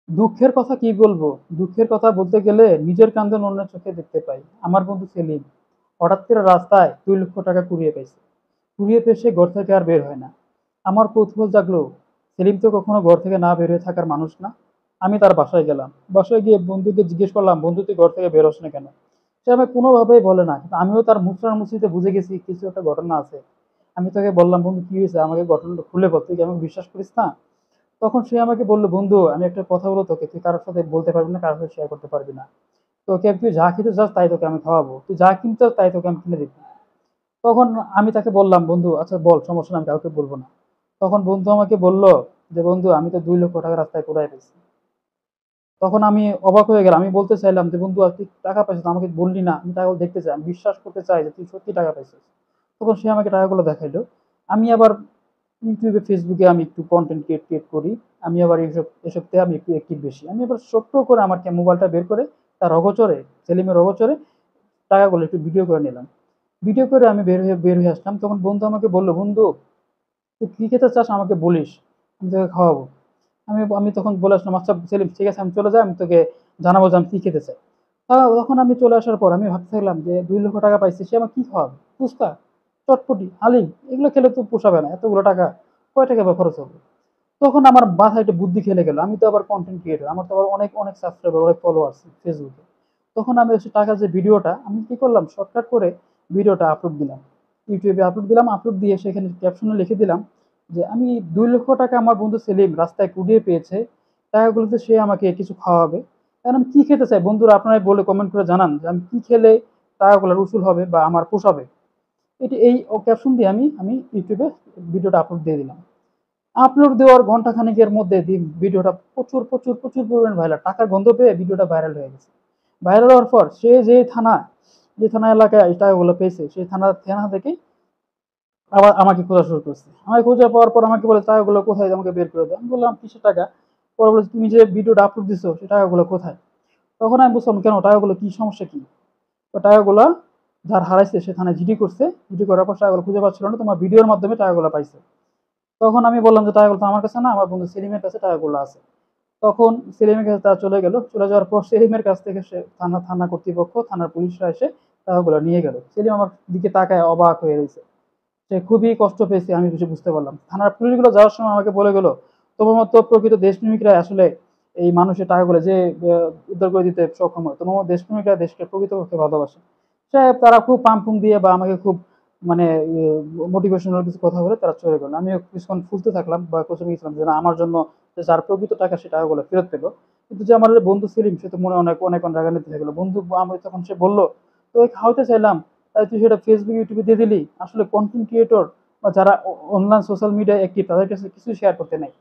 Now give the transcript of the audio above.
দুঃখের কথা কি বলবো? দুঃখের কথা বলতে গেলে নিজের কান্দন অন্যের চোখে দেখতে পাই। আমার বন্ধু সেলিম হঠাৎ করে রাস্তায় ৳২,০০,০০০ কুড়িয়ে পাইছে। কুড়িয়ে পেয়ে সে ঘর থেকে আর বের হয় না। আমার কৌতূহল জাগলো, সেলিম তো কখনো ঘর থেকে না বের হয়ে থাকার মানুষ না। আমি তার বাসায় গেলাম। বাসায় গিয়ে বন্ধুকে জিজ্ঞেস করলাম, "বন্ধু তুই ঘর থেকে বের হস না কেন?" সে আমাকে কোনোভাবেই বলে না। কিন্তু আমিও তার মুচড়ার মুচড়িতে বুঝে গেছি কিছু একটা ঘটনা আছে। আমি তাকে বললাম, "বন্ধু কি হয়েছে? আমাকে ঘটনাটা খুলে বল। তুই কি আমাকে বিশ্বাস করিস না?" তখন সে আমাকে বলল, "বন্ধু আমি একটা কথা বলবো তোকে, তুই কারোর সাথে বলতে পারবি না, কারোর সাথে শেয়ার করতে পারবি না। তোকে তুই যা খেতে চাস তাই তোকে আমি খাওয়াবো। তুই যা কিনতে চাস তাই তোকে আমি কিনে দিব।" তখন আমি তাকে বললাম, "বন্ধু আচ্ছা বল, সমস্যা নাই, আমি কাউকে বলবো না।" তখন বন্ধু আমাকে বলল যে, "বন্ধু আমি তো ৳২,০০,০০০ রাস্তায় কুড়ায় পেয়েছি।" তখন আমি অবাক হয়ে গেলাম। আমি বলতে চাইলাম যে, "বন্ধু তুই টাকা পাইছিস আমাকে বললি না। আমি টাকাগুলো দেখতে চাই। আমি বিশ্বাস করতে চাই যে তুই সত্যি টাকা পাইছিস।" তখন সে আমাকে টাকাগুলো দেখাইলো। আমি আবার ইউটিউবে, ফেসবুকে আমি একটু কনটেন্ট ক্রিয়েট করি। আমি আবার এসবতে আমি একটু অ্যাক্টিভ বেশি। আমি আবার ছোট্ট করে আমার মোবাইলটা বের করে তার অগোচরে, সেলিমের অগোচরে টাকাগুলো একটু ভিডিও করে নিলাম। ভিডিও করে আমি বের হয়ে আসলাম। তখন বন্ধু আমাকে বলল, "বন্ধু তুই কি খেতে চাস আমাকে বলিস। আমি তোকে খাওয়াবো।" আমি আমি তখন বলে আসলাম, "আচ্ছা সেলিম ঠিক আছে আমি চলে যাই। আমি তোকে জানাবো যে আমি কি খেতে চাই।" তখন আমি চলে আসার পর আমি ভাবতে থাকলাম যে ৳২,০০,০০০ পাইছি, সে আমাকে কি খাওয়াবে? ফুচকা, চটপটি, হালিম এগুলো খেলে তো পোষাবে না। এতগুলো টাকা কয় টাকা বা খরচ হবে? তখন আমার মাথায় একটা বুদ্ধি খেলে গেল। আমি তো আবার কনটেন্ট ক্রিয়েটর। আমার তো আবার অনেক, অনেক সাবস্ক্রাইবার, অনেক ফলোয়ার্স ফেসবুকে। তখন আমি হচ্ছে টাকার যে ভিডিওটা আমি কি করলাম শর্টকাট করে ভিডিওটা আপলোড দিলাম। ইউটিউবে আপলোড দিলাম। আপলোড দিয়ে সেখানে ক্যাপশনে লিখে দিলাম যে আমি ৳২,০০,০০০ আমার বন্ধু সেলিম রাস্তায় কুড়িয়ে পেয়েছে। টাকাগুলোতে সে আমাকে কিছু খাওয়াবে। এখন আমি কি খেতে চাই বন্ধুরা আপনারাই বলে কমেন্ট করে জানান যে আমি কি খেলে টাকাগুলোর উসুল হবে বা আমার পোষাবে। এই ক্যাপশন দিয়ে আমি ইউটিউবে ভিডিওটা আপলোড দিয়ে দিলাম। আপলোড দেওয়ার ঘন্টা খানেকের মধ্যে ভিডিওটা প্রচুর প্রচুর প্রচুর পরিমাণ ভাইরাল, টাকার গন্ধ পেয়ে ভিডিওটা ভাইরাল হয়ে গেছে। ভাইরাল হওয়ার পর সে যে থানা এলাকায় এই টাকাগুলো পেয়েছে সেই থানা থেকে আবার আমাকে খোঁজা শুরু করছে। আমাকে খোঁজা পাওয়ার পর আমাকে বলে, "টাকাগুলো কোথায়? আমাকে বের করে দাও।" আমি বললাম, "কিসের টাকা?" পরে বলছে, "তুমি যে ভিডিওটা আপলোড দিছো সেই টাকাগুলো কোথায়?" তখন আমি বুঝলাম কেন টাকাগুলো, কি সমস্যা কি? তো টাকাগুলা যার হারাইছে সে থানায় জিডি করছে। জিডি করার পর টাকাগুলো খুঁজে পাচ্ছিল না, তোমার ভিডিওর মাধ্যমে টাকাগুলো পাইছে। তখন আমি বললাম যে, "টাকাগুলো তো আমার কাছে না, আমার বন্ধু সেলিমের কাছে টাকাগুলো আছে।" তখন সেলিমের কাছে তারা চলে গেল। চলে যাওয়ার পর সেলিমের কাছ থেকে সে থানা কর্তৃপক্ষ, থানার পুলিশরা এসে টাকাগুলো নিয়ে গেল। সেলিম আমার দিকে তাকায় অবাক হয়ে রইছে। সে খুবই কষ্ট পেয়েছে, আমি কিছু বুঝতে পারলাম। থানার পুলিশগুলো যাওয়ার সময় আমাকে বলে গেল, "তোমার মতো প্রকৃত দেশপ্রেমিকরা আসলে এই মানুষের টাকাগুলো যে উদ্ধার করে দিতে সক্ষম হয়। তোমার মতো দেশপ্রেমিকরা দেশকে প্রকৃতপক্ষে ভালোবাসে।" তারা খুব পাম্প-ফুম দিয়ে বা আমাকে খুব মানে মোটিভেশনাল কিছু কথা বলে তারা চলে গেল। আমিও কিছুক্ষণ ফুলতে থাকলাম বা কোচিং গেছিলাম যে না আমার জন্য যে যার প্রকৃত টাকা সে টাকাগুলো ফেরত পেল। কিন্তু যে আমার যে বন্ধু সেলিম সে তো মনে অনেক অনেক রাগান্বিত হয়ে গেল। বন্ধু আমি তখন সে বলল, "তোকে খাওয়াতে চাইলাম, তাই তুই সেটা ফেসবুক, ইউটিউবে দিয়ে দিলি। আসলে কনটেন্ট ক্রিয়েটর বা যারা অনলাইন সোশ্যাল মিডিয়ায় অ্যাক্টিভ তাদের কাছে কিছুই শেয়ার করতে নাই।"